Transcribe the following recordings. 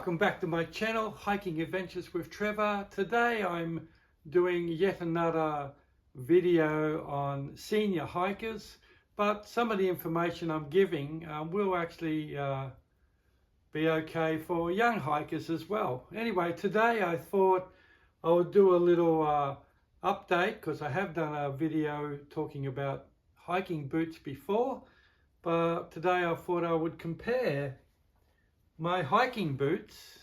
Welcome back to my channel, Hiking Adventures with Trevor. Today I'm doing yet another video on senior hikers, but some of the information I'm giving will actually be okay for young hikers as well. Anyway, today I thought I would do a little update because I have done a video talking about hiking boots before, but today I thought I would compare my hiking boots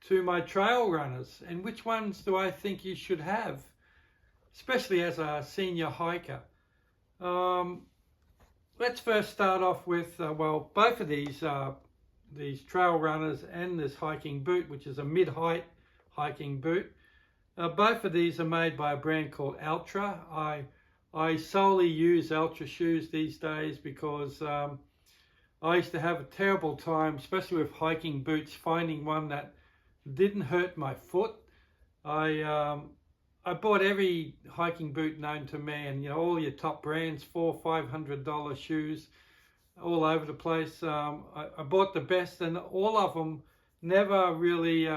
to my trail runners and which ones do I think you should have, especially as a senior hiker. Let's first start off with well, both of these trail runners and this hiking boot, which is a mid-height hiking boot. Both of these are made by a brand called Altra. I solely use Altra shoes these days because I used to have a terrible time, especially with hiking boots, finding one that didn't hurt my foot. I bought every hiking boot known to man, you know, all your top brands, $400–500 shoes, all over the place. I bought the best, and all of them never really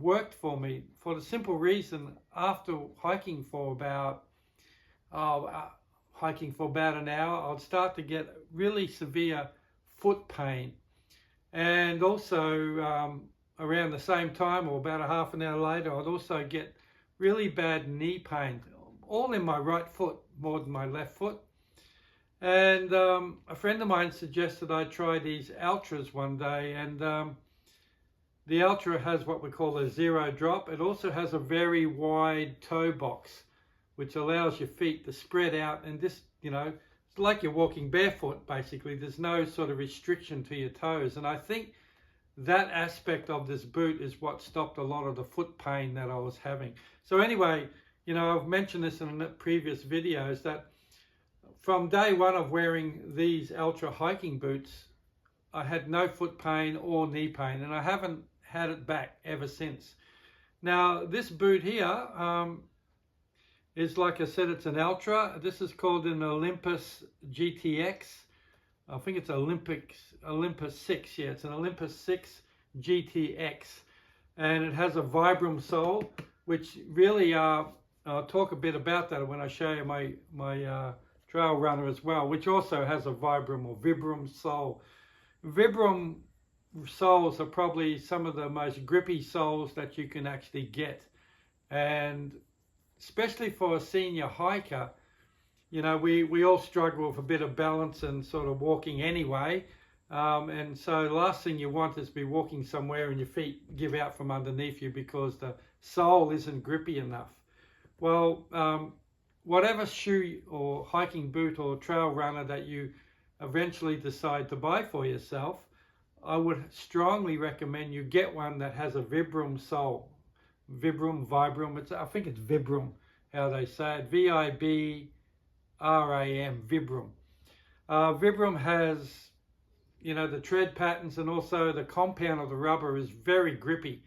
worked for me, for the simple reason, after hiking for about an hour, I'd start to get really severe foot pain, and also around the same time, or about a half an hour later, I'd also get really bad knee pain, all in my right foot more than my left foot. And a friend of mine suggested I try these Altras one day, and the Altra has what we call a zero drop. It also has a very wide toe box, which allows your feet to spread out, and this, you know, it's like you're walking barefoot basically. There's no sort of restriction to your toes, and I think that aspect of this boot is what stopped a lot of the foot pain that I was having. So anyway, you know, I've mentioned this in the previous videos that from day one of wearing these Altra hiking boots, I had no foot pain or knee pain, and I haven't had it back ever since. Now this boot here is, like I said, it's an Altra. This is called an Olympus GTX. I think it's Olympus 6. Yeah, it's an Olympus 6 GTX. And it has a Vibram sole, which really, I'll talk a bit about that when I show you my trail runner as well, which also has a Vibram or Vibram sole. Vibram soles are probably some of the most grippy soles that you can actually get. And especially for a senior hiker, you know, we all struggle with a bit of balance and sort of walking anyway. And so the last thing you want is to be walking somewhere and your feet give out from underneath you because the sole isn't grippy enough. Well, whatever shoe or hiking boot or trail runner that you eventually decide to buy for yourself, I would strongly recommend you get one that has a Vibram sole. Vibram, I think it's Vibram, how they say it, Vibram, Vibram. Vibram has, you know, the tread patterns, and also the compound of the rubber is very grippy.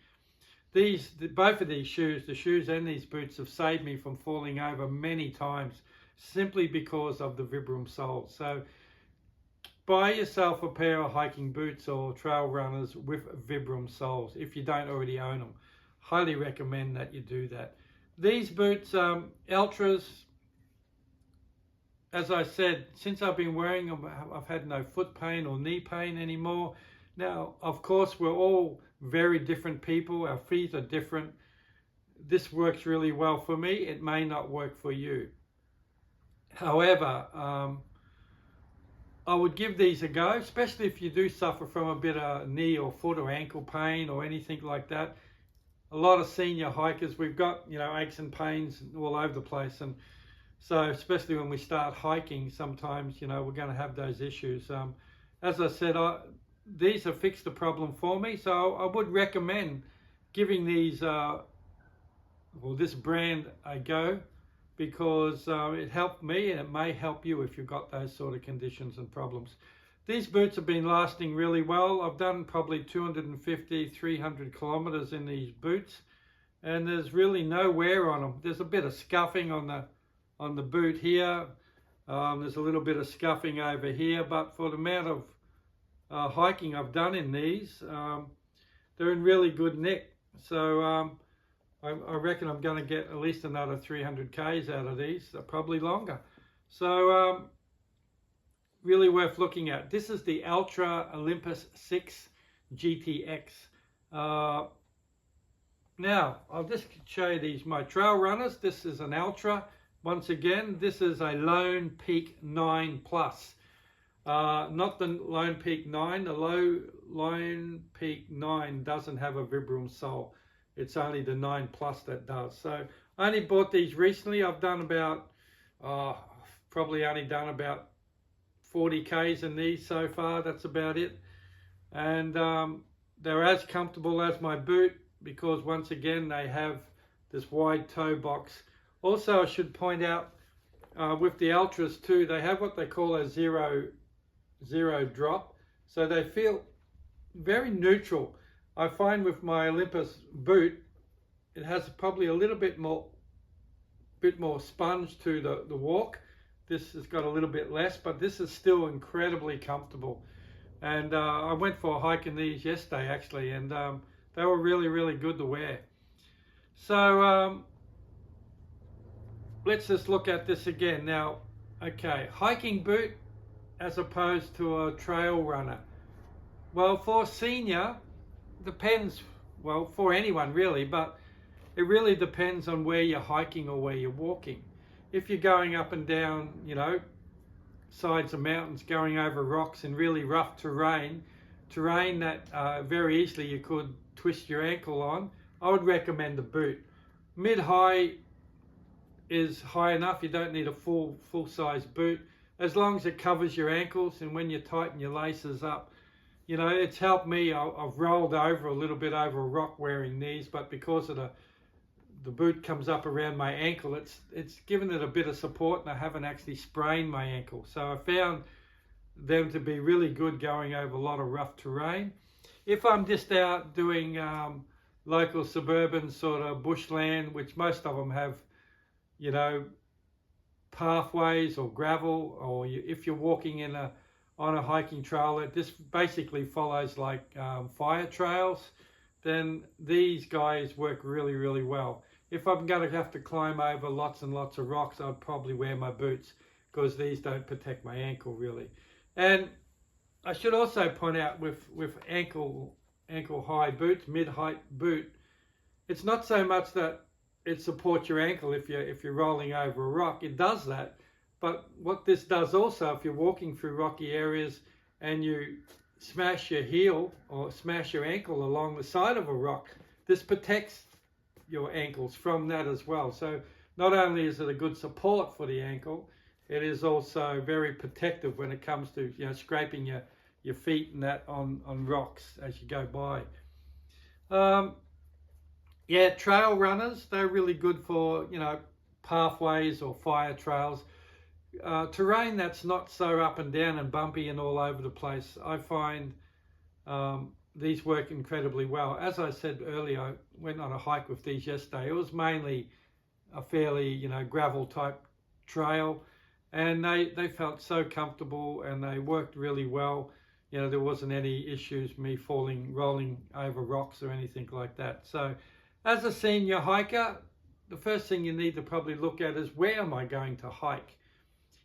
Both of these shoes, the shoes and these boots, have saved me from falling over many times simply because of the Vibram sole. So buy yourself a pair of hiking boots or trail runners with Vibram soles if you don't already own them. Highly recommend that you do that. These boots, Altras, as I said, since I've been wearing them, I've had no foot pain or knee pain anymore. Now, of course, we're all very different people. Our feet are different. This works really well for me. It may not work for you. However, I would give these a go, especially if you do suffer from a bit of knee or foot or ankle pain or anything like that. A lot of senior hikers, we've got, you know, aches and pains all over the place, and so especially when we start hiking, sometimes, you know, we're going to have those issues. As I said, these have fixed the problem for me, so I would recommend giving these, this brand a go, because it helped me, and it may help you if you've got those sort of conditions and problems. These boots have been lasting really well. I've done probably 250–300 kilometers in these boots, and there's really no wear on them. There's a bit of scuffing on the boot here. There's a little bit of scuffing over here, but for the amount of hiking I've done in these, they're in really good nick. So I reckon I'm going to get at least another 300 Ks out of these, probably longer. So really worth looking at. This is the Altra Olympus 6 GTX. Now, I'll just show you these, my trail runners. This is an Altra. Once again, this is a Lone Peak 9 Plus. Not the Lone Peak 9. The Lone Peak 9 doesn't have a Vibram sole. It's only the 9 Plus that does. So I only bought these recently. I've done about, probably only done about 40 Ks in these so far. That's about it. And they're as comfortable as my boot, because once again they have this wide toe box. Also, I should point out with the Ultras too, they have what they call a zero drop, so they feel very neutral. I find with my Olympus boot, it has probably a little bit more sponge to the walk. This has got a little bit less, but this is still incredibly comfortable. And I went for a hike in these yesterday actually, and they were really, really good to wear. So let's just look at this again. Now, okay, hiking boot as opposed to a trail runner. Well, for senior, depends, well, for anyone really, but it really depends on where you're hiking or where you're walking. If you're going up and down, you know, sides of mountains, going over rocks in really rough terrain that very easily you could twist your ankle on, I would recommend a boot. Mid-high is high enough. You don't need a full-size boot, as long as it covers your ankles, and when you tighten your laces up. You know, it's helped me. I've rolled over a little bit over a rock wearing these, but because of the boot comes up around my ankle, it's given it a bit of support, and I haven't actually sprained my ankle. So I found them to be really good going over a lot of rough terrain. If I'm just out doing local suburban sort of bushland, which most of them have, you know, pathways or gravel, or if you're walking on a hiking trail that this basically follows like fire trails, then these guys work really, really well. If I'm going to have to climb over lots and lots of rocks, I'd probably wear my boots, because these don't protect my ankle really. And I should also point out with ankle high boots, mid-height boot, it's not so much that it supports your ankle if you're rolling over a rock. It does that, but what this does also, if you're walking through rocky areas and you smash your heel or smash your ankle along the side of a rock, this protects your ankles from that as well. So not only is it a good support for the ankle, it is also very protective when it comes to, you know, scraping your feet and that on rocks as you go by. Yeah, trail runners, they're really good for, you know, pathways or fire trails. Terrain that's not so up and down and bumpy and all over the place, I find these work incredibly well. As I said earlier, I went on a hike with these yesterday. It was mainly a fairly, you know, gravel type trail, and they felt so comfortable and they worked really well. You know, there wasn't any issues me rolling over rocks or anything like that. So as a senior hiker, the first thing you need to probably look at is, where am I going to hike?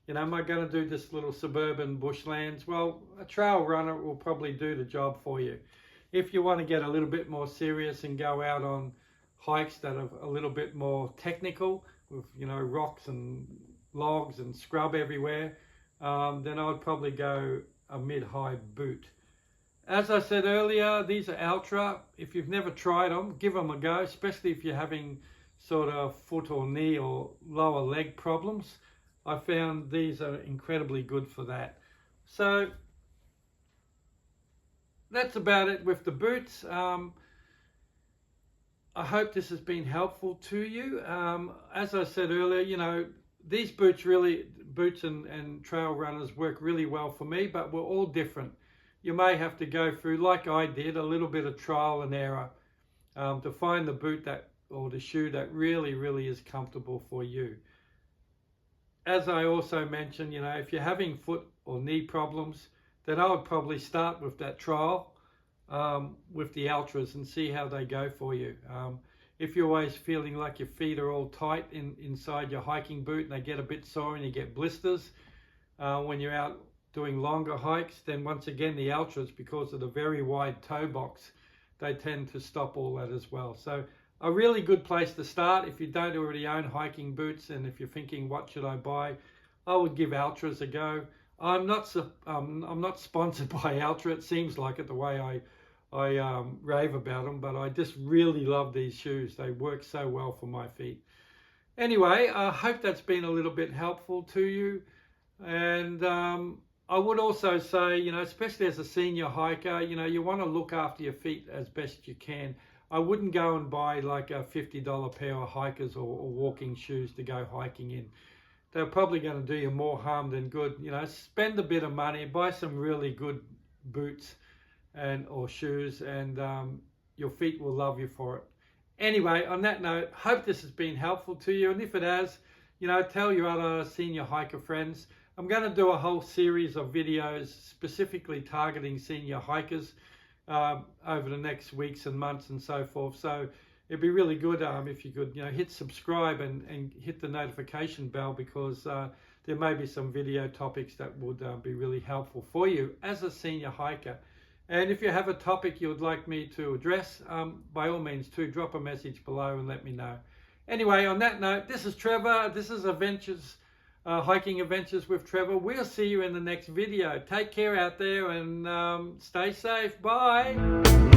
You know, am I going to do this little suburban bushlands? Well, a trail runner will probably do the job for you. If you want to get a little bit more serious and go out on hikes that are a little bit more technical, with, you know, rocks and logs and scrub everywhere, then I would probably go a mid-high boot. As I said earlier, these are Altra. If you've never tried them, give them a go, especially if you're having sort of foot or knee or lower leg problems. I found these are incredibly good for that. So that's about it with the boots. I hope this has been helpful to you. As I said earlier, you know, these boots and trail runners work really well for me, but we're all different. You may have to go through, like I did, a little bit of trial and error to find the boot or the shoe that really, really is comfortable for you. As I also mentioned, you know, if you're having foot or knee problems, then I would probably start with that trial with the Altras and see how they go for you. If you're always feeling like your feet are all tight inside your hiking boot and they get a bit sore and you get blisters when you're out doing longer hikes, then once again the Altras, because of the very wide toe box, they tend to stop all that as well. So a really good place to start if you don't already own hiking boots, and if you're thinking what should I buy, I would give Altras a go. I'm not sponsored by Altra. It seems like it the way I rave about them, but I just really love these shoes. They work so well for my feet. Anyway, I hope that's been a little bit helpful to you. And I would also say, you know, especially as a senior hiker, you know, you want to look after your feet as best you can. I wouldn't go and buy like a $50 pair of hikers or walking shoes to go hiking in. They're probably going to do you more harm than good. You know, spend a bit of money, buy some really good boots or shoes, and your feet will love you for it. Anyway, on that note, hope this has been helpful to you, and if it has, you know, tell your other senior hiker friends. I'm going to do a whole series of videos specifically targeting senior hikers over the next weeks and months and so forth. So it'd be really good if you could, you know, hit subscribe and hit the notification bell, because there may be some video topics that would be really helpful for you as a senior hiker. And if you have a topic you would like me to address, by all means drop a message below and let me know. Anyway, on that note, this is Trevor. This is Hiking Adventures with Trevor. We'll see you in the next video. Take care out there and stay safe. Bye.